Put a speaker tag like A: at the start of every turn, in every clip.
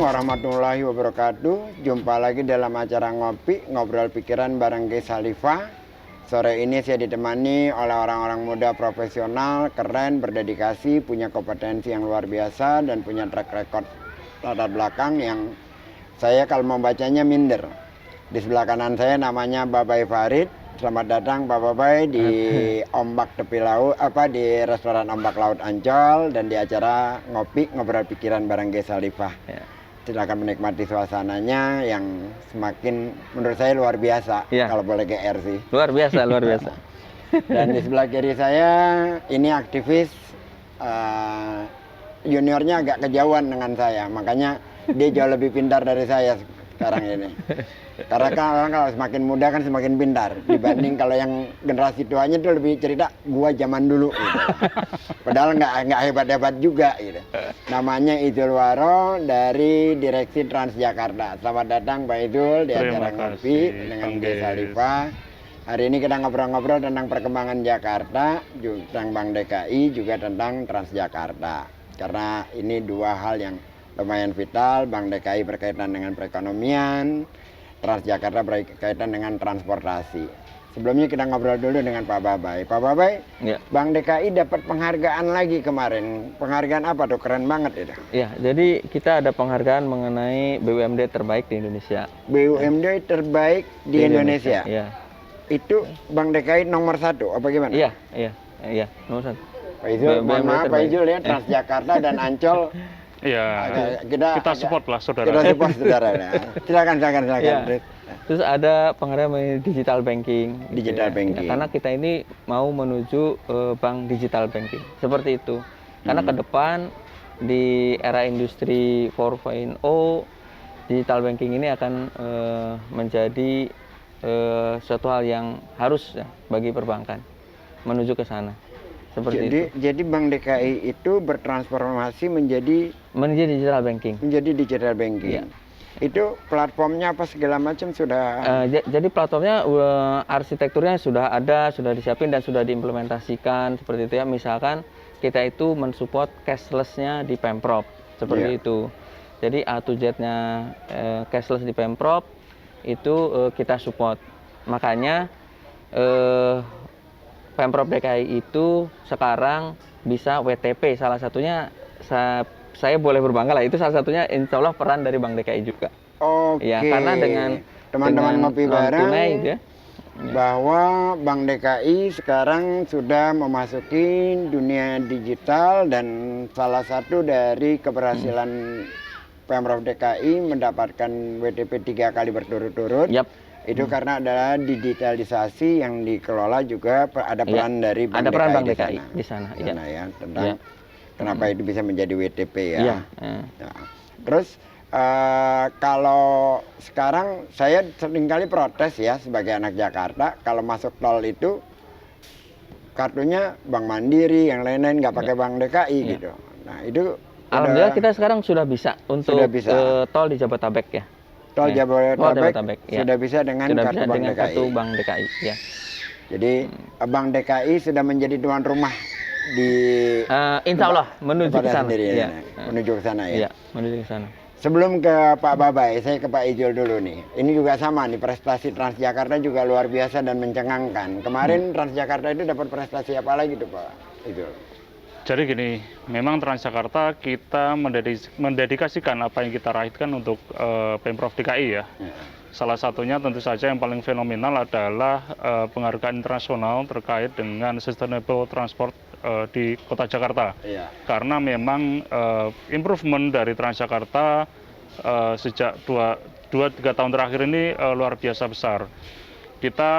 A: warahmatullahi wabarakatuh. Jumpa lagi dalam acara Ngopi, Ngobrol Pikiran bareng Ges Khalifah. Sore ini saya ditemani oleh orang-orang muda profesional, keren, berdedikasi, punya kompetensi yang luar biasa, dan punya track record latar belakang yang saya kalau membacanya minder. Di sebelah kanan saya namanya Babai Farid. Selamat datang Pak Babai di Ombak Tepi Laut, di restoran Ombak Laut Ancol, dan di acara Ngopi Ngobrol Pikiran bareng Ges Khalifah. Ya. Silakan menikmati suasananya yang semakin menurut saya luar biasa. Ya. Kalau boleh GR sih.
B: Luar biasa, luar biasa.
A: Dan di sebelah kiri saya ini aktivis juniornya agak kejauhan dengan saya, makanya dia jauh lebih pintar dari saya sekarang ini. Karena kan kalau semakin muda kan semakin pintar dibanding kalau yang generasi tuanya itu lebih cerita gua zaman dulu gitu. Padahal nggak hebat-hebat juga gitu. Namanya Izul Waro dari Direksi Transjakarta. Selamat datang Pak Izul di acara Ngopi dengan Ges Khalifah. Hari ini kita ngobrol-ngobrol tentang perkembangan Jakarta, tentang Bank DKI, juga tentang Transjakarta. Karena ini dua hal yang lumayan vital. Bank DKI berkaitan dengan perekonomian, Transjakarta berkaitan dengan transportasi. Sebelumnya kita ngobrol dulu dengan Pak Babai. Pak Babai, ya. Bank DKI dapat penghargaan lagi kemarin. Penghargaan apa tuh? Keren banget itu.
B: Ya, jadi kita ada penghargaan mengenai BUMD terbaik di Indonesia.
A: BUMD terbaik di Indonesia.
B: Ya.
A: Itu Bank DKI nomor 1, apa gimana?
B: Iya, nomor 1.
A: Pak Izul, mohon maaf Pak Izul ya, Transjakarta dan Ancol.
C: Iya, kita support lah saudara.
A: Kita support saudara. Silakan. Ya.
B: Terus ada penghargaan digital banking.
A: Digital banking.
B: Ya, karena kita ini mau menuju bank digital banking. Seperti itu. Karena ke depan di era industri 4.0 digital banking ini akan menjadi suatu hal yang harus ya, bagi perbankan menuju ke sana.
A: Jadi Bank DKI itu bertransformasi menjadi
B: digital banking.
A: Menjadi digital banking. Ya. Itu platformnya apa segala macam sudah.
B: Jadi platformnya arsitekturnya sudah ada, sudah disiapin dan sudah diimplementasikan seperti itu ya. Misalkan kita itu mensupport cashless-nya di Pemprov seperti itu. Jadi A to Z-nya cashless di Pemprov itu kita support. Makanya Pemprov DKI itu sekarang bisa WTP, salah satunya saya boleh berbangga lah, itu salah satunya insya Allah peran dari Bank DKI juga.
A: Oke.
B: Ya, karena dengan
A: teman-teman ngopi bareng
B: ya,
A: bahwa Bank DKI sekarang sudah memasuki dunia digital, dan salah satu dari keberhasilan Pemprov DKI mendapatkan WTP 3 kali berturut-turut. Itu karena adalah digitalisasi yang dikelola juga ada peran dari Bank DKI
B: di sana.
A: Ya, tentang kenapa itu bisa menjadi WTP ya. Terus kalau sekarang saya seringkali protes ya sebagai anak Jakarta, kalau masuk tol itu kartunya Bank Mandiri, yang lain-lain nggak pakai Bank DKI gitu. Nah itu
B: alhamdulillah kita sekarang sudah bisa untuk tol di Jabodetabek ya.
A: Tol Jabodetabek
B: ya.
A: Sudah bisa dengan kartu
B: Bank DKI. Ya.
A: Jadi Bank DKI sudah menjadi tuan rumah di
B: insya Allah menuju ke sana.
A: Menuju ke sana ya.
B: Menuju ke sana.
A: Sebelum ke Pak Babai, saya ke Pak Izul dulu nih. Ini juga sama nih, prestasi Transjakarta juga luar biasa dan mencengangkan. Kemarin Transjakarta itu dapat prestasi apa lagi tuh Pak Izul?
C: Jadi gini, memang Transjakarta kita mendedikasikan apa yang kita raihkan untuk Pemprov DKI ya. Salah satunya tentu saja yang paling fenomenal adalah penghargaan internasional terkait dengan sustainable transport di Kota Jakarta. Karena memang improvement dari Transjakarta sejak 2-3 tahun terakhir ini luar biasa besar. Kita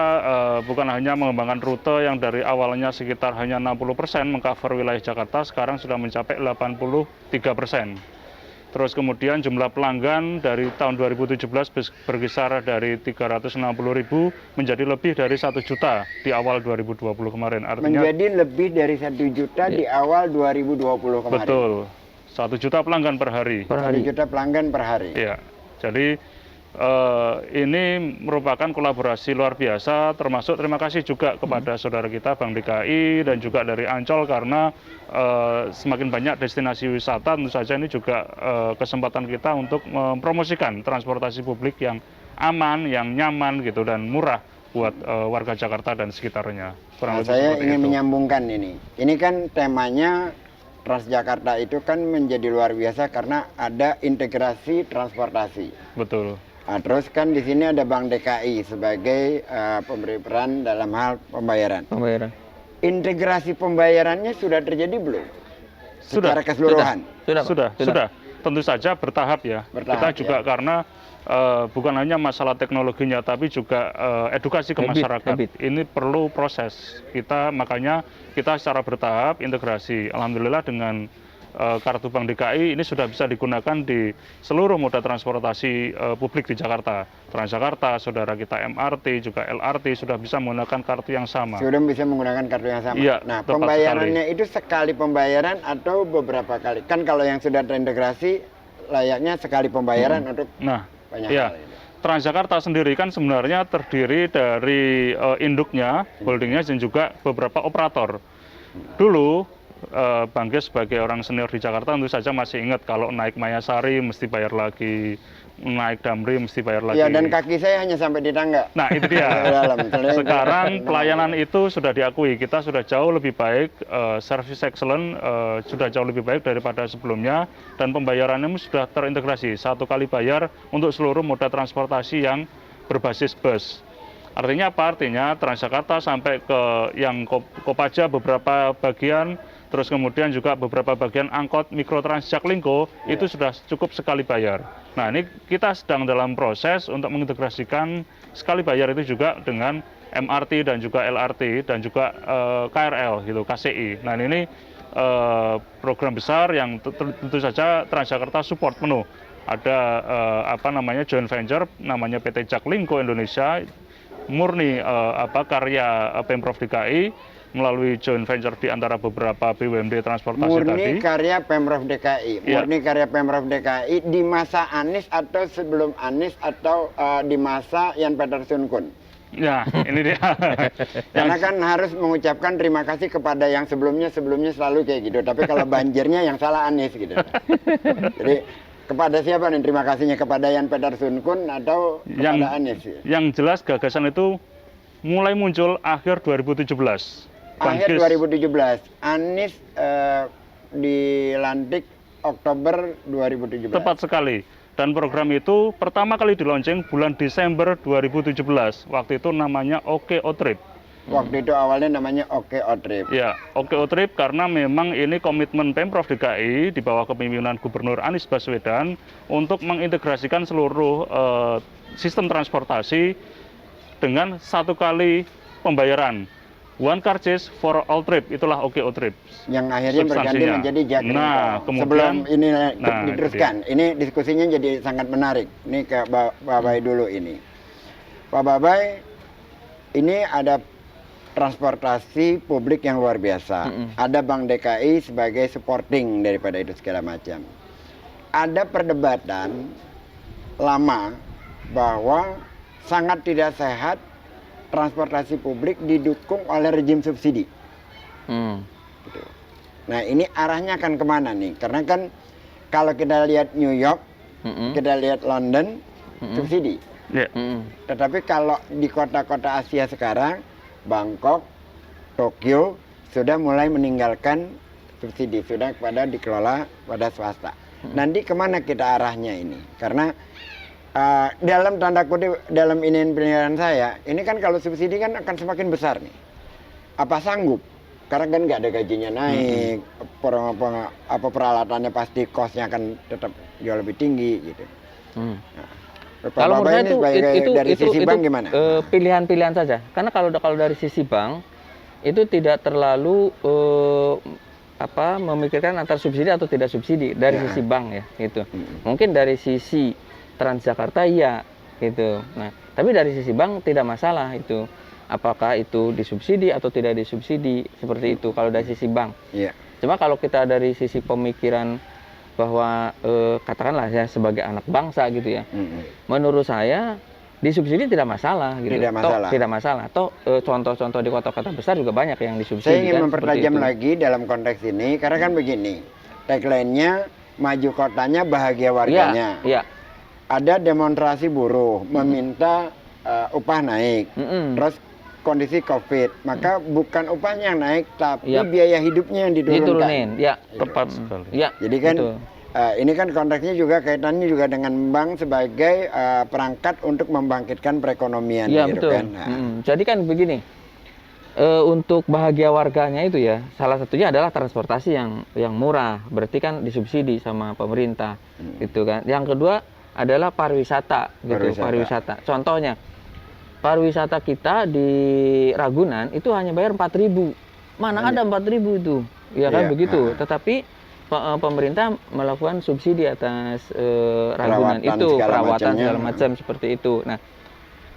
C: bukan hanya mengembangkan rute yang dari awalnya sekitar hanya 60% mengcover wilayah Jakarta, sekarang sudah mencapai 83%. Terus kemudian jumlah pelanggan dari tahun 2017 berkisar dari 360.000 menjadi lebih dari 1 juta di awal 2020 kemarin.
A: Artinya menjadi lebih dari 1 juta di awal 2020 kemarin.
C: Betul, 1 juta pelanggan per hari.
A: 1 juta pelanggan per hari.
C: Iya, jadi ini merupakan kolaborasi luar biasa, termasuk terima kasih juga kepada saudara kita Bank DKI dan juga dari Ancol karena semakin banyak destinasi wisata, tentu saja ini juga kesempatan kita untuk mempromosikan transportasi publik yang aman, yang nyaman gitu dan murah buat warga Jakarta dan sekitarnya.
A: Nah,
C: Lebih
A: saya
C: seperti
A: ingin
C: itu.
A: menyambungkan ini. Ini kan temanya Transjakarta itu kan menjadi luar biasa karena ada integrasi transportasi.
C: Betul.
A: Nah, terus kan di sini ada Bank DKI sebagai pemberi peran dalam hal pembayaran.
B: Pembayaran.
A: Integrasi pembayarannya sudah terjadi belum?
C: Sudah.
A: Secara keseluruhan.
B: Sudah, Pak.
C: Sudah. Tentu saja bertahap ya.
A: Bertahap,
C: Kita juga
A: ya.
C: karena bukan hanya masalah teknologinya, tapi juga edukasi ke masyarakat.
B: habit.
C: Ini perlu proses. Makanya kita secara bertahap integrasi. Alhamdulillah dengan kartu Bank DKI ini sudah bisa digunakan di seluruh moda transportasi publik di Jakarta. Transjakarta, saudara kita MRT, juga LRT sudah bisa menggunakan kartu yang sama.
A: Sudah bisa menggunakan kartu yang sama.
C: Iya,
A: Nah,
C: tepat
A: pembayarannya itu sekali pembayaran atau beberapa kali? Kan kalau yang sudah terintegrasi layaknya sekali pembayaran untuk
C: Nah,
A: banyak
C: ya.
A: hal ini.
C: Transjakarta sendiri kan sebenarnya terdiri dari induknya, holdingnya, dan juga beberapa operator. Dulu, Bang Ges sebagai orang senior di Jakarta tentu saja masih ingat kalau naik Mayasari mesti bayar lagi, naik Damri mesti bayar lagi.
A: Ya, dan kaki saya hanya sampai di tangga.
C: Nah, itu dia.
A: Dalam.
C: Sekarang pelayanan itu sudah diakui, kita sudah jauh lebih baik, service excellent sudah jauh lebih baik daripada sebelumnya, dan pembayarannya sudah terintegrasi, satu kali bayar untuk seluruh moda transportasi yang berbasis bus. Artinya apa? Artinya Transjakarta sampai ke yang Kopaja beberapa bagian, terus kemudian juga beberapa bagian angkot Mikrotrans Jaklingko itu sudah cukup sekali bayar. Nah, ini kita sedang dalam proses untuk mengintegrasikan sekali bayar itu juga dengan MRT dan juga LRT dan juga KRL gitu, KCI. Nah, ini program besar yang tentu saja Transjakarta support penuh. Ada joint venture namanya PT Jaklingko Indonesia, murni karya Pemprov DKI melalui joint venture di antara beberapa BUMD transportasi tadi.
A: Murni karya Pemprov DKI.
C: Ya.
A: Murni karya Pemprov DKI di masa Anies atau sebelum Anies atau di masa Jan Peterson Kun.
C: Ya, ini dia.
A: Karena kan harus mengucapkan terima kasih kepada yang sebelumnya selalu kayak gitu. Tapi kalau banjirnya yang salah Anies gitu. Jadi kepada siapa nih terima kasihnya, kepada Jan Peterson Kun atau kepada Anies?
C: Yang jelas gagasan itu mulai muncul akhir 2017.
A: Akhir 2017, Anies dilantik Oktober 2017.
C: Tepat sekali. Dan program itu pertama kali di launching bulan Desember 2017. Waktu itu namanya OKO Trip.
A: Waktu itu awalnya namanya OKO Trip.
C: Ya, OKO Trip karena memang ini komitmen Pemprov DKI di bawah kepemimpinan Gubernur Anies Baswedan untuk mengintegrasikan seluruh sistem transportasi dengan satu kali pembayaran. One cartridge for all trip, itulah OKO Trip.
A: Yang akhirnya berganti
C: Substansinya.
A: menjadi Jaklingko.
C: Nah, kemudian-
A: Sebelum ini
C: Nah,
A: diteruskan, ini diskusinya jadi sangat menarik. Ini ke Pak Babai dulu ini. Pak Babai, ini ada transportasi publik yang luar biasa. Ada Bank DKI sebagai supporting daripada itu segala macam. Ada perdebatan lama bahwa sangat tidak sehat transportasi publik didukung oleh rejim subsidi. Gitu. Nah, ini arahnya akan kemana nih? Karena kan kalau kita lihat New York, kita lihat London, subsidi.
C: Ya.
A: Tetapi kalau di kota-kota Asia sekarang, Bangkok, Tokyo sudah mulai meninggalkan subsidi, sudah dikelola pada swasta. Nanti kemana kita arahnya ini? Karena dalam tanda kutip, dalam penilaian saya, ini kan kalau subsidi kan akan semakin besar nih. Apa sanggup? Karena kan nggak ada gajinya naik, peralatannya pasti kosnya akan tetap jauh lebih tinggi gitu. Pak
B: Kalau menurut
A: Babai
B: saya
A: ini sebagai dari sisi bank gimana?
B: Pilihan-pilihan saja. Karena kalau dari sisi bank itu tidak terlalu memikirkan antar subsidi atau tidak subsidi dari sisi bank ya gitu. Mungkin dari sisi Transjakarta iya gitu. Nah, tapi dari sisi bank tidak masalah itu. Apakah itu disubsidi atau tidak disubsidi seperti itu kalau dari sisi bank.
A: Iya.
B: Cuma kalau kita dari sisi pemikiran bahwa katakanlah ya sebagai anak bangsa gitu ya. Menurut saya disubsidi tidak masalah gitu.
A: Tidak masalah.
B: Tidak masalah. Toh contoh-contoh di kota-kota besar juga banyak yang disubsidi.
A: Saya ingin
B: kan,
A: mempertajam lagi dalam konteks ini karena kan begini. Tagline-nya maju kotanya bahagia warganya.
B: Iya.
A: Ada demonstrasi buruh meminta upah naik. Terus kondisi Covid, maka bukan upahnya yang naik tapi biaya hidupnya yang diturunin.
B: Ya, tepat sekali. Ya,
A: jadi kan
B: betul.
A: Ini kan konteksnya juga kaitannya juga dengan bank sebagai perangkat untuk membangkitkan perekonomian.
B: Iya,
A: gitu
B: betul.
A: Kan? Nah.
B: Jadi kan begini, untuk bahagia warganya itu ya, salah satunya adalah transportasi yang murah, berarti kan disubsidi sama pemerintah, gitu kan. Yang kedua adalah pariwisata, gitu. Pariwisata. Contohnya, pariwisata kita di Ragunan itu hanya bayar 4.000. Mana ada 4.000 itu, ya kan begitu. Tetapi pemerintah melakukan subsidi atas Ragunan itu, perawatan segala macam seperti itu. Nah,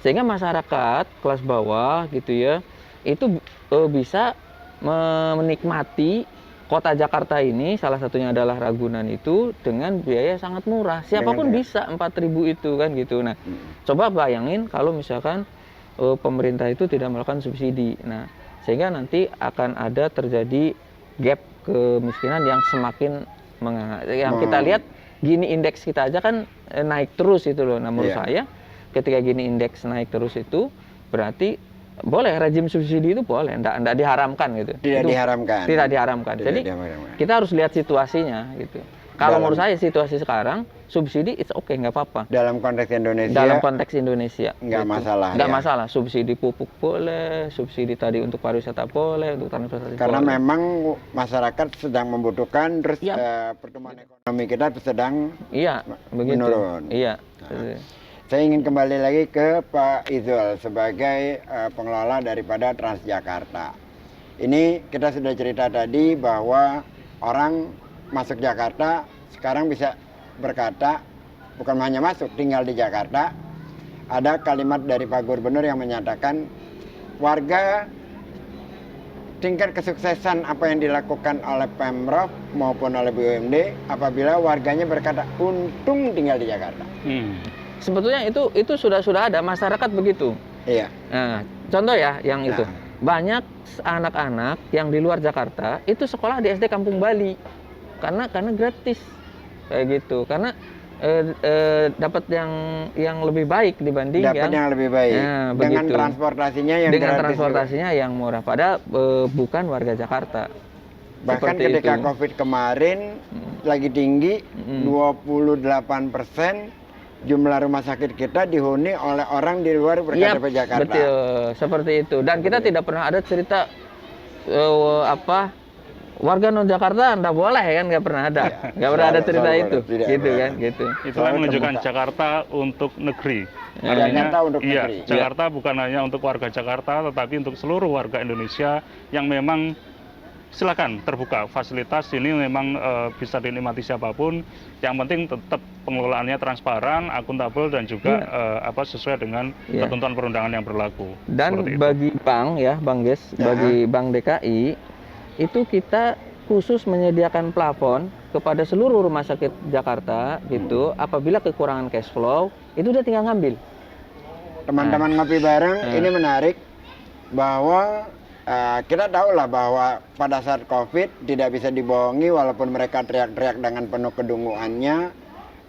B: sehingga masyarakat kelas bawah gitu ya, itu bisa menikmati kota Jakarta ini, salah satunya adalah Ragunan itu dengan biaya sangat murah. Siapapun bisa 4.000 itu kan gitu. Nah, coba bayangin kalau misalkan pemerintah itu tidak melakukan subsidi. Nah, sehingga nanti akan ada terjadi gap kemiskinan yang semakin yang kita lihat gini indeks kita aja kan naik terus itu loh. Nah, menurut saya ketika gini indeks naik terus itu berarti boleh rezim subsidi itu boleh, enggak diharamkan gitu.
A: Tidak diharamkan.
B: Jadi kita harus lihat situasinya gitu. Kalau menurut saya situasi sekarang subsidi it's okay, nggak apa-apa.
A: Dalam konteks Indonesia.
B: Dalam konteks Indonesia.
A: Nggak
B: gitu.
A: masalah.
B: Nggak masalah. Subsidi pupuk boleh, subsidi tadi untuk pariwisata boleh, untuk transportasi.
A: Karena
B: boleh.
A: memang masyarakat sedang membutuhkan, terus pertumbuhan ekonomi kita sedang menurun.
B: Iya.
A: Nah, saya ingin kembali lagi ke Pak Izul sebagai pengelola daripada Transjakarta. Ini kita sudah cerita tadi bahwa orang masuk Jakarta sekarang bisa berkata, bukan hanya masuk, tinggal di Jakarta. Ada kalimat dari Pak Gubernur yang menyatakan warga tingkat kesuksesan apa yang dilakukan oleh Pemprov maupun oleh BUMD apabila warganya berkata untung tinggal di Jakarta.
B: Sebetulnya itu sudah ada, masyarakat begitu.
A: Iya.
B: Nah, contoh ya yang itu. Banyak anak-anak yang di luar Jakarta itu sekolah di SD Kampung Bali. Karena gratis. Kayak gitu. Karena dapat yang lebih baik dibanding
A: yang lebih baik. Dengan transportasinya yang
B: murah. Padahal bukan warga Jakarta.
A: Bahkan
B: seperti
A: ketika
B: itu.
A: Covid kemarin lagi tinggi, 28% jumlah rumah sakit kita dihuni oleh orang di luar berKTP Jakarta.
B: Betul, seperti itu. Dan kita tidak pernah ada cerita warga non Jakarta nggak boleh kan, nggak pernah ada, nggak pernah ada cerita itu, gitu kan, gitu.
C: Itulah menunjukkan Jakarta untuk negeri. Artinya, Jakarta bukan hanya untuk warga Jakarta, tetapi untuk seluruh warga Indonesia yang memang silakan terbuka fasilitas ini memang bisa dinikmati siapapun. Yang penting tetap pengelolaannya transparan, akuntabel dan juga sesuai dengan ketentuan perundangan yang berlaku.
B: Dan bagi bank ya, Bang Ges, bagi Bank DKI itu kita khusus menyediakan plafon kepada seluruh rumah sakit Jakarta gitu. Apabila kekurangan cash flow itu dia tinggal ngambil.
A: Teman-teman ngopi bareng, ini menarik bahwa kita tahu lah bahwa pada saat Covid tidak bisa dibohongi walaupun mereka teriak-teriak dengan penuh kedunguannya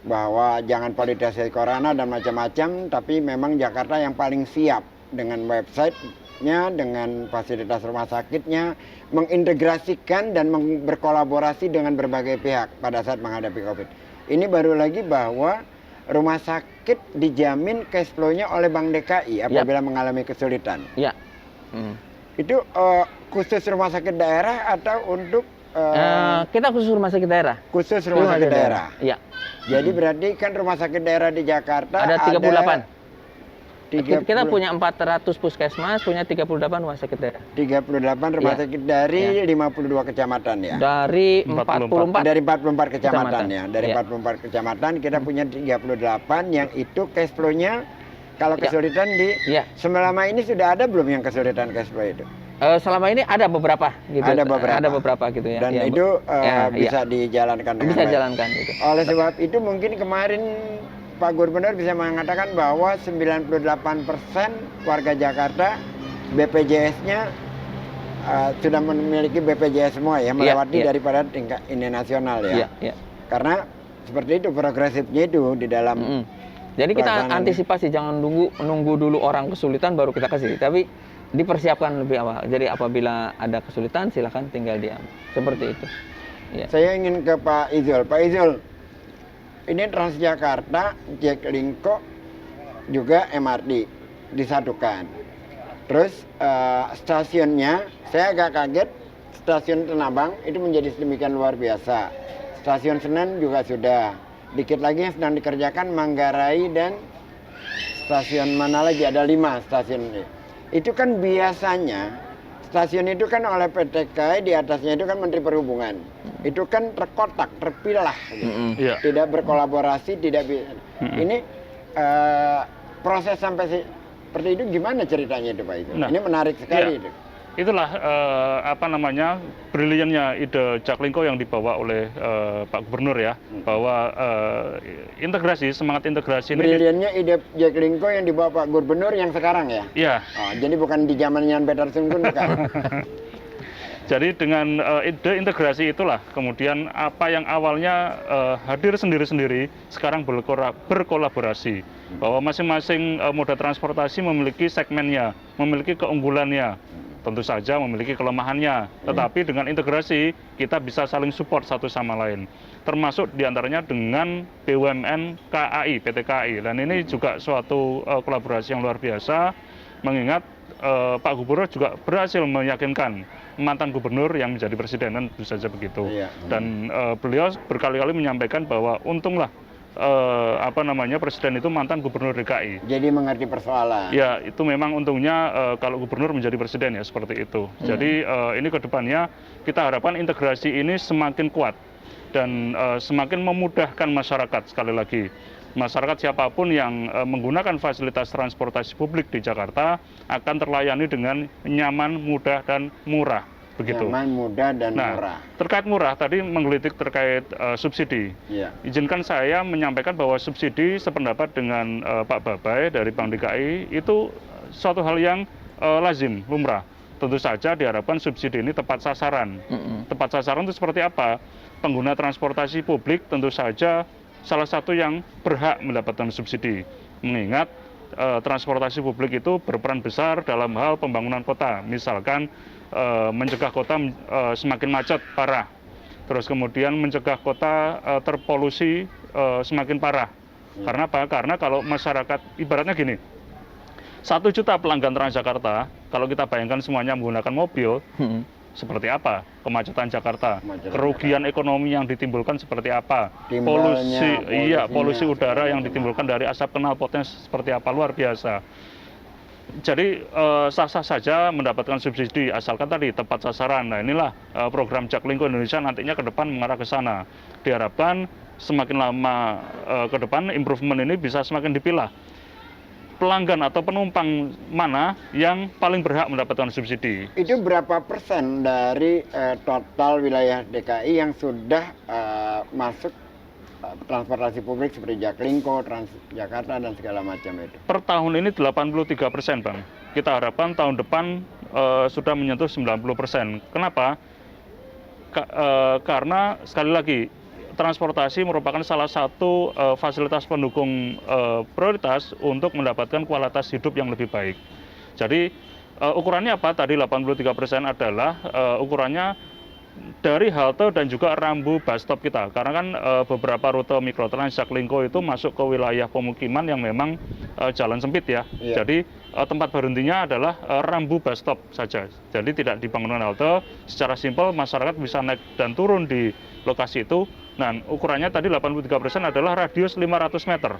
A: bahwa jangan politisasi corona dan macam-macam, tapi memang Jakarta yang paling siap dengan websitenya, dengan fasilitas rumah sakitnya, mengintegrasikan dan berkolaborasi dengan berbagai pihak pada saat menghadapi Covid. Ini baru lagi bahwa rumah sakit dijamin cash flow-nya oleh Bank DKI apabila mengalami kesulitan. Itu khusus rumah sakit daerah atau untuk
B: kita khusus rumah sakit daerah.
A: Khusus rumah sakit daerah.
B: Iya.
A: Jadi berarti kan rumah sakit daerah di Jakarta
B: ada 38. Kita punya 400 puskesmas, punya 38 rumah sakit daerah.
A: 38 rumah sakit dari 52 kecamatan ya.
B: Dari 44.
A: Dari 44 kecamatan ya. Dari 44 kecamatan kita punya 38 yang itu cash flow-nya kalau kesulitan selama ini sudah ada belum yang kesulitan cash flow itu?
B: Selama ini ada beberapa gitu.
A: Ada beberapa.
B: Gitu ya.
A: Dan
B: ya,
A: itu
B: ya,
A: bisa dijalankan dengan
B: bisa
A: baik.
B: jalankan gitu.
A: Oleh sebab itu mungkin kemarin Pak Gubernur bisa mengatakan bahwa 98% warga Jakarta BPJS-nya sudah memiliki BPJS semua ya, melewati daripada tingkat ini nasional ya. Karena seperti itu progresifnya itu di dalam.
B: Jadi kita antisipasi, jangan nunggu dulu orang kesulitan baru kita kasih, tapi dipersiapkan lebih awal. Jadi apabila ada kesulitan silakan tinggal diam. Seperti itu. Ya.
A: Saya ingin ke Pak Izul. Pak Izul, ini Transjakarta, Jaklingko, juga MRT disatukan. Terus stasiunnya, saya agak kaget, stasiun Tanah Abang itu menjadi sedemikian luar biasa. Stasiun Senen juga sudah. Dikit lagi yang sedang dikerjakan Manggarai dan stasiun mana lagi, ada 5 stasiun ini. Itu kan biasanya stasiun itu kan oleh PT KAI, di atasnya itu kan Menteri Perhubungan. Itu kan terkotak, terpilah gitu. Tidak berkolaborasi, tidak bisa. Ini proses sampai seperti itu gimana ceritanya itu Pak itu? Ini menarik sekali itu.
C: Itulah briliannya ide Jaklingko yang dibawa oleh Pak Gubernur ya, bahwa semangat integrasi ini.
A: Briliannya ide Jaklingko yang dibawa Pak Gubernur yang sekarang ya?
C: Iya.
A: Oh, jadi bukan di zamannya Peterson pun bukan.
C: Jadi dengan ide integrasi itulah kemudian apa yang awalnya hadir sendiri-sendiri sekarang berkolaborasi, bahwa masing-masing moda transportasi memiliki segmennya, memiliki keunggulannya. Tentu saja memiliki kelemahannya, tetapi dengan integrasi kita bisa saling support satu sama lain, termasuk diantaranya dengan BUMN KAI, PT KAI. Dan ini juga suatu kolaborasi yang luar biasa, mengingat Pak Gubernur juga berhasil meyakinkan mantan gubernur yang menjadi presiden, dan tentu saja begitu. Dan beliau berkali-kali menyampaikan bahwa untunglah presiden itu mantan gubernur DKI.
A: Jadi mengerti persoalan.
C: Ya, itu memang untungnya kalau gubernur menjadi presiden ya, seperti itu. Jadi ini ke depannya kita harapkan integrasi ini semakin kuat dan semakin memudahkan masyarakat. Sekali lagi, masyarakat siapapun yang menggunakan fasilitas transportasi publik di Jakarta akan terlayani dengan nyaman, mudah, dan murah. Begitu.
A: Nyaman, mudah, dan murah.
C: Terkait murah, tadi menggelitik terkait subsidi. Izinkan saya menyampaikan bahwa subsidi sependapat dengan Pak Babai dari Bank DKI itu suatu hal yang lazim, lumrah. Tentu saja diharapkan subsidi ini tepat sasaran. Tepat sasaran itu seperti apa? Pengguna transportasi publik tentu saja salah satu yang berhak mendapatkan subsidi. Mengingat transportasi publik itu berperan besar dalam hal pembangunan kota. Misalkan mencegah kota semakin macet parah, terus kemudian mencegah kota terpolusi semakin parah. Karena apa? Karena kalau masyarakat, ibaratnya gini, 1 juta pelanggan Transjakarta, kalau kita bayangkan semuanya menggunakan mobil, seperti apa kemacetan Jakarta, kerugian ekonomi yang ditimbulkan seperti apa, polusi udara yang ditimbulkan dari asap knalpotnya seperti apa, luar biasa. Jadi sah-sah saja mendapatkan subsidi asalkan tadi tepat sasaran. Nah, inilah program Jaklingko Indonesia nantinya ke depan mengarah ke sana. Diharapkan semakin lama ke depan improvement ini bisa semakin dipilah. Pelanggan atau penumpang mana yang paling berhak mendapatkan subsidi.
A: Itu berapa persen dari total wilayah DKI yang sudah masuk transportasi publik seperti Jaklingko, Transjakarta, dan segala macam itu? Per
C: tahun ini 83%, Bang. Kita harapkan tahun depan sudah menyentuh 90%. Kenapa? Karena sekali lagi, transportasi merupakan salah satu fasilitas pendukung prioritas untuk mendapatkan kualitas hidup yang lebih baik. Jadi ukurannya apa? Tadi 83% adalah ukurannya dari halte dan juga rambu bus stop kita. Karena kan beberapa rute Mikrotrans Jaklingko itu masuk ke wilayah pemukiman yang memang jalan sempit ya. Jadi tempat berhentinya adalah rambu bus stop saja. Jadi tidak dibangun halte. Secara simpel masyarakat bisa naik dan turun di lokasi itu. Nah, ukurannya tadi 83% adalah radius 500 meter.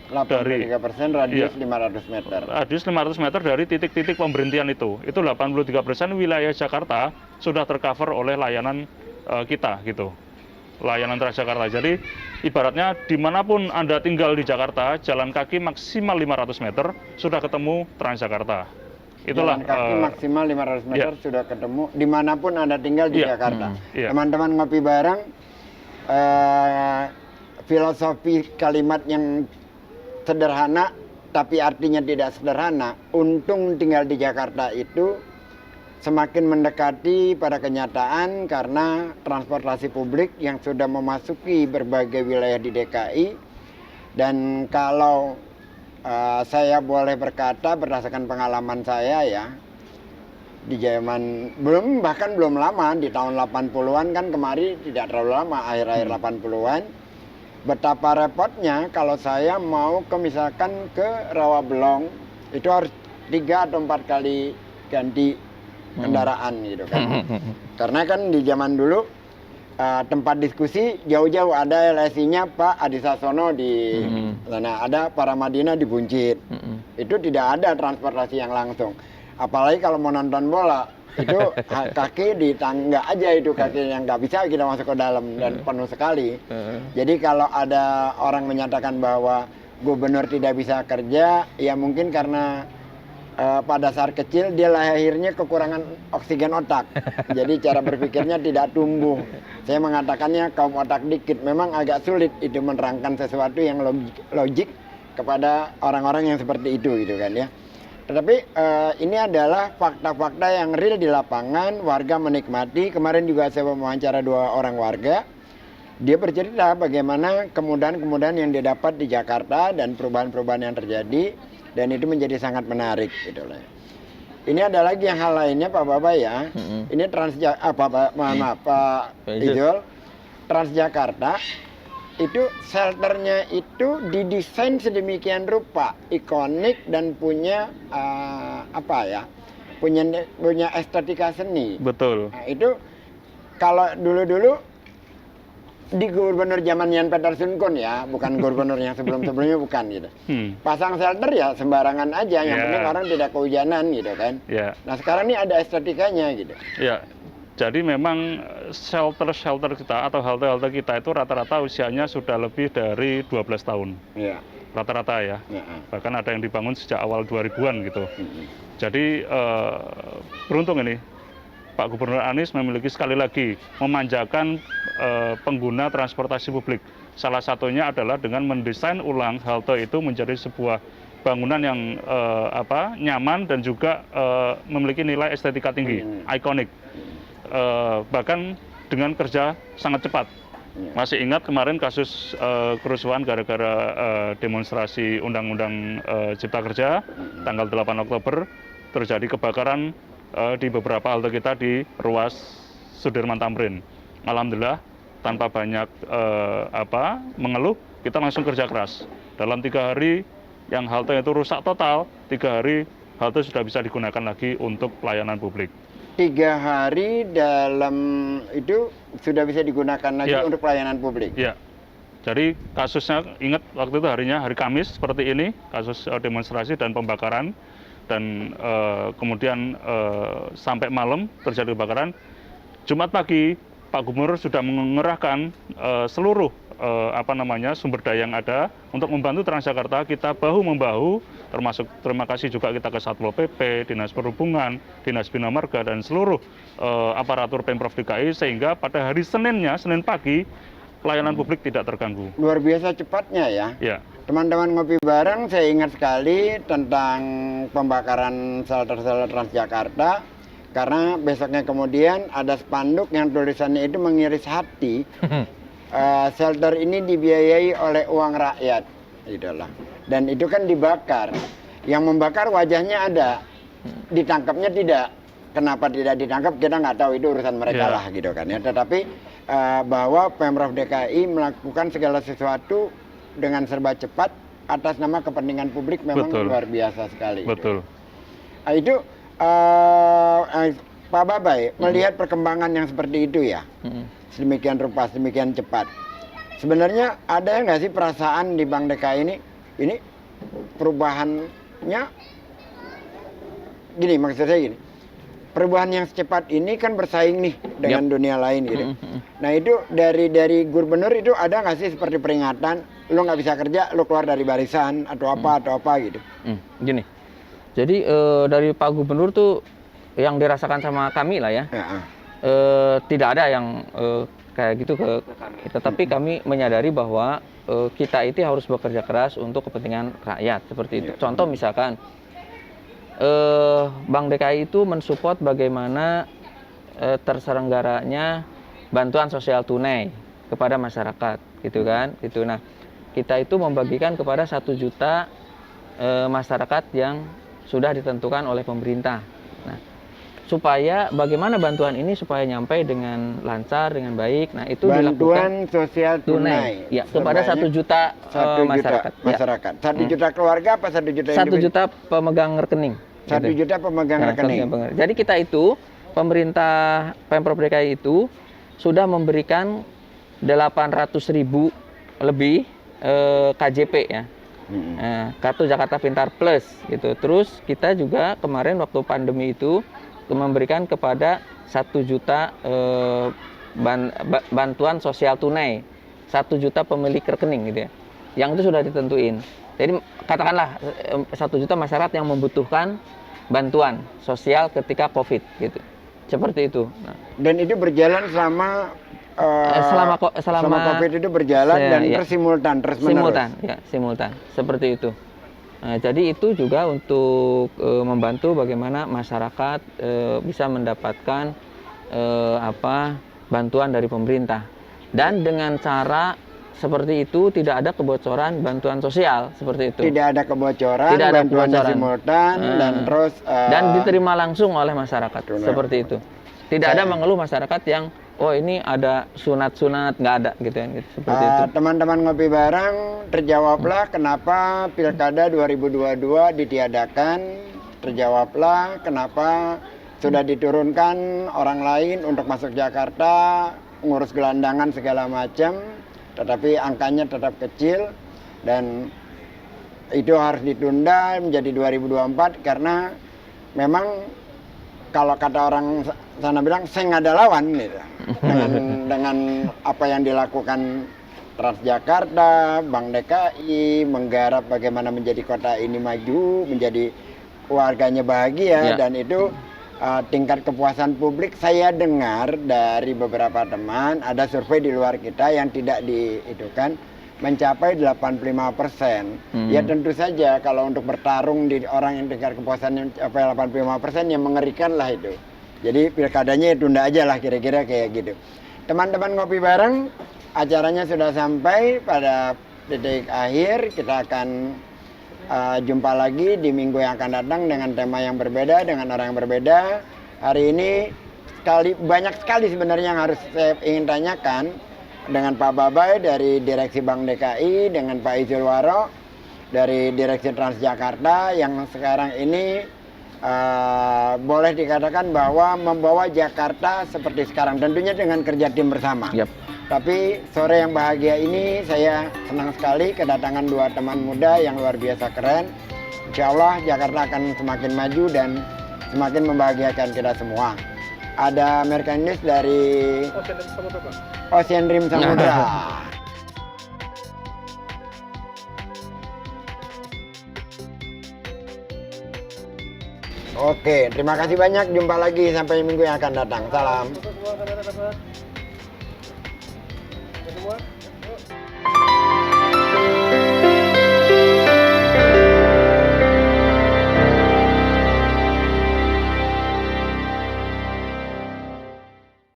A: 83% radius 500 meter.
C: Radius 500 meter dari titik-titik pemberhentian itu. Itu 83% wilayah Jakarta sudah tercover oleh layanan kita gitu. Layanan Transjakarta. Jadi ibaratnya dimanapun Anda tinggal di Jakarta, jalan kaki maksimal 500 meter sudah ketemu Transjakarta. itulah
A: jalan kaki maksimal 500 meter sudah ketemu dimanapun Anda tinggal di
C: Iya.
A: Jakarta.
C: Iya.
A: Teman-teman ngopi bareng, filosofi kalimat yang sederhana tapi artinya tidak sederhana. Untung tinggal di Jakarta itu semakin mendekati pada kenyataan karena transportasi publik yang sudah memasuki berbagai wilayah di DKI. Dan kalau saya boleh berkata berdasarkan pengalaman saya ya, di zaman bahkan belum lama, di tahun 80-an kan kemari tidak terlalu lama, akhir-akhir 80-an, betapa repotnya kalau saya mau misalkan ke Rawabelong, itu harus 3 atau 4 kali ganti kendaraan gitu kan. Karena kan di zaman dulu tempat diskusi jauh-jauh, ada LSI-nya Pak Adi Sasono di sana, ada Paramadina di Buncit. Itu tidak ada transportasi yang langsung. Apalagi kalau mau nonton bola, itu kaki di tangga aja, itu kaki yang nggak bisa kita masuk ke dalam dan penuh sekali. Jadi kalau ada orang menyatakan bahwa gubernur tidak bisa kerja, ya mungkin karena pada saat kecil dia lahirnya kekurangan oksigen otak. Jadi cara berpikirnya tidak tumbuh. Saya mengatakannya kaum otak dikit. Memang agak sulit itu menerangkan sesuatu yang logik kepada orang-orang yang seperti itu gitu kan ya. Tetapi ini adalah fakta-fakta yang real di lapangan, warga menikmati. Kemarin juga saya mewawancara 2 orang warga. Dia bercerita bagaimana kemudahan-kemudahan yang dia dapat di Jakarta dan perubahan-perubahan yang terjadi. Dan itu menjadi sangat menarik gitu loh. Ini ada lagi yang hal lainnya Pak Baba ya. Ini Pak Ijol, Transjakarta itu shelternya itu didesain sedemikian rupa, ikonik dan punya punya estetika seni.
C: Betul.
A: Nah, itu kalau dulu-dulu di gubernur zaman Jan Petersen Kun ya, bukan gubernur yang sebelum-sebelumnya, bukan gitu. Pasang shelter ya sembarangan aja, yang penting orang tidak kehujanan gitu kan. Nah sekarang ini ada estetikanya gitu.
C: Ya, jadi memang shelter kita atau halte-halte kita itu rata-rata usianya sudah lebih dari 12 tahun. Rata-rata ya. Bahkan ada yang dibangun sejak awal 2000-an gitu. Jadi beruntung ini Pak Gubernur Anies memiliki sekali lagi memanjakan pengguna transportasi publik. Salah satunya adalah dengan mendesain ulang halte itu menjadi sebuah bangunan yang nyaman dan juga memiliki nilai estetika tinggi, ikonik. Bahkan dengan kerja sangat cepat. Masih ingat kemarin kasus kerusuhan gara-gara demonstrasi Undang-Undang Cipta Kerja tanggal 8 Oktober, terjadi kebakaran di beberapa halte kita di ruas Sudirman Tamrin. Alhamdulillah tanpa banyak mengeluh, kita langsung kerja keras. Dalam 3 hari yang halte itu rusak total, 3 hari halte sudah bisa digunakan lagi untuk pelayanan publik.
A: 3 hari dalam itu sudah bisa digunakan lagi untuk pelayanan publik.
C: Ya. Jadi kasusnya, ingat waktu itu harinya hari Kamis seperti ini, kasus demonstrasi dan pembakaran. Dan kemudian sampai malam terjadi kebakaran. Jumat pagi Pak Gubernur sudah mengerahkan seluruh sumber daya yang ada untuk membantu Transjakarta. Kita bahu-membahu, termasuk terima kasih juga kita ke Satpol PP, Dinas Perhubungan, Dinas Bina Marga dan seluruh aparatur Pemprov DKI, sehingga pada hari Seninnya, Senin pagi, pelayanan publik tidak terganggu.
A: Luar biasa cepatnya ya.
C: Ya.
A: Teman-teman ngopi bareng, saya ingat sekali tentang pembakaran shelter-shelter Transjakarta. Karena besoknya kemudian ada spanduk yang tulisannya itu mengiris hati. Shelter ini dibiayai oleh uang rakyat. Itulah. Dan itu kan dibakar. Yang membakar wajahnya ada, ditangkapnya tidak. Kenapa tidak ditangkap kita nggak tahu, itu urusan mereka lah gitu kan ya. Tetapi bahwa Pemprov DKI melakukan segala sesuatu dengan serba cepat atas nama kepentingan publik memang luar biasa sekali.
C: Betul.
A: Itu Pak Babai melihat perkembangan yang seperti itu ya, sedemikian rupa, sedemikian cepat. Sebenarnya ada nggak sih perasaan di Bank DKI ini perubahannya gini, maksud saya gini. Perubahan yang secepat ini kan bersaing nih dengan dunia lain gitu. Nah itu dari gubernur itu ada nggak sih seperti peringatan, lo nggak bisa kerja, lo keluar dari barisan atau apa gitu?
B: Gini, Jadi dari Pak Gubernur tuh yang dirasakan sama kami lah ya,
A: Ya.
B: tidak ada yang kayak gitu ke kami. Tetapi kami menyadari bahwa kita itu harus bekerja keras untuk kepentingan rakyat seperti itu. Contoh misalkan Bank DKI itu mensupport bagaimana terselenggaranya bantuan sosial tunai kepada masyarakat, gitu kan? Gitu. Nah, kita itu membagikan kepada 1 juta masyarakat yang sudah ditentukan oleh pemerintah. Nah, supaya bagaimana bantuan ini supaya nyampe dengan lancar, dengan baik. Nah, itu dilakukan
A: Bantuan sosial tunai.
B: ya, kepada 1 juta
A: 1 juta
B: masyarakat.
A: masyarakat. 1 juta keluarga apa 1 juta
B: 1
A: individu?
B: juta pemegang rekening.
A: 1
B: gitu.
A: juta pemegang
B: Nah,
A: rekening.
B: Jadi kita itu, pemerintah Pemprov DKI itu sudah memberikan 800.000 lebih KJP ya. Nah, Kartu Jakarta Pintar Plus gitu. Terus kita juga kemarin waktu pandemi itu memberikan kepada 1 juta bantuan sosial tunai, 1 juta pemilik rekening gitu ya. Yang itu sudah ditentuin. Jadi katakanlah 1 juta masyarakat yang membutuhkan bantuan sosial ketika COVID gitu. Seperti itu. Nah,
A: Dan itu berjalan selama
B: selama
A: COVID itu berjalan dan
B: ya.
A: simultan terus menerus.
B: Simultan seperti itu. Nah, jadi itu juga untuk membantu bagaimana masyarakat bisa mendapatkan bantuan dari pemerintah, dan dengan cara seperti itu tidak ada kebocoran bantuan sosial seperti itu.
A: Tidak ada kebocoran,
B: Tidak ada
A: bantuannya
B: kebocoran.
A: simultan dan terus
B: dan diterima langsung oleh masyarakat seperti itu. Tidak ada
A: Saya-
B: mengeluh masyarakat yang oh ini ada sunat-sunat, nggak ada gitu kan gitu, seperti itu.
A: Teman-teman ngopi bareng, terjawablah kenapa Pilkada 2022 ditiadakan, terjawablah kenapa sudah diturunkan orang lain untuk masuk Jakarta, ngurus gelandangan segala macam, tetapi angkanya tetap kecil dan itu harus ditunda menjadi 2024 karena memang kalau kata orang sana bilang saya nggak ada lawan gitu. dengan apa yang dilakukan Transjakarta, Bank DKI menggarap bagaimana menjadi kota ini maju, menjadi warganya bahagia, dan itu tingkat kepuasan publik saya dengar dari beberapa teman ada survei di luar kita yang tidak diitukan mencapai 85%. Ya tentu saja kalau untuk bertarung di orang yang tingkat kepuasannya mencapai 85% yang mengerikan lah itu. Jadi pilkadanya tunda aja lah kira-kira kayak gitu. Teman-teman ngopi bareng, acaranya sudah sampai pada detik akhir. Kita akan jumpa lagi di minggu yang akan datang dengan tema yang berbeda, dengan orang yang berbeda. Hari ini banyak sekali sebenarnya yang harus saya ingin tanyakan dengan Pak Babai dari Direksi Bank DKI, dengan Pak Izul Waro dari Direksi Transjakarta yang sekarang ini boleh dikatakan bahwa membawa Jakarta seperti sekarang, tentunya dengan kerja tim bersama. Tapi sore yang bahagia ini saya senang sekali kedatangan 2 teman muda yang luar biasa keren. Insya Allah Jakarta akan semakin maju dan semakin membahagiakan kita semua. Ada American News dari Ocean Rim Samudra. Oke, terima kasih banyak. Jumpa lagi sampai minggu yang akan datang. Salam.